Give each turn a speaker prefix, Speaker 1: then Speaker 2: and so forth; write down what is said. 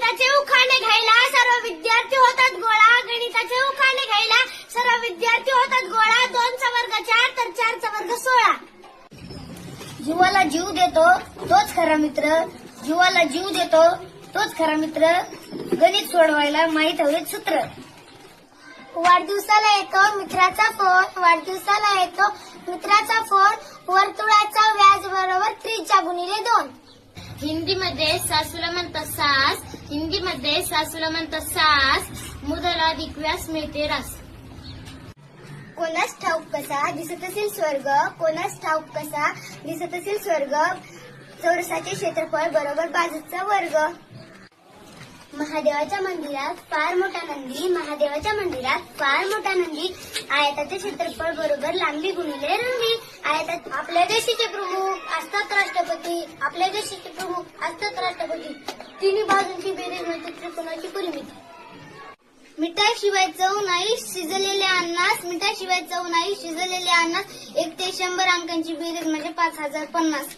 Speaker 1: गणिताचे उखाणे घ्यायला सर्व विद्यार्थी होतात गोळा. गणिताचे उखाणे घ्यायला सर्व विद्यार्थी होतात गोळा. 2 चा वर्ग 4 तर 4 चा वर्ग 16. जीवाला जीव देतो तोच खरा मित्र. जीवाला जीव देतो तोच खरा मित्र. गणित सोडवायला माहित हवे सूत्र. वाढदिवसाला येतो मित्राचा फोन. वाढदिवसाला येतो मित्राचा फोन. वर्तुळाचा व्याज बरोबर त्रिज्या गुणिले 2.
Speaker 2: हिंदीमध्ये सासूला म्हणतात सास. हिंदीमध्ये सासूला म्हणतात सास. मुदला अधिक व्यास मिळते रास.
Speaker 1: कोणास ठाऊक कसा दिसत असेल स्वर्ग. कोणास ठाऊक कसा दिसत असेल स्वर्ग. चौरसाचे क्षेत्रफळ बरोबर बाजूचा वर्ग. महादेवाच्या मंदिरात फार मोठा नंदी. महादेवाच्या मंदिरात फार मोठा नंदी. आयताचे क्षेत्रफळ बरोबर लांबी गुणिले रुंदी. आयतात आपल्या देशाचे प्रमुख असतात राष्ट्रपती. आपल्या देशाचे प्रमुख असतात राष्ट्रपती. तिन्ही बाजूंची बेरीज म्हणजे त्रिकोणाची परिमिती. मिठाशिवाय चव नाही शिजलेल्या अन्नास. मिठाशिवाय चव नाही शिजलेल्या अन्नास. 1 ते 100 अंकांची बेरीज म्हणजे 5050.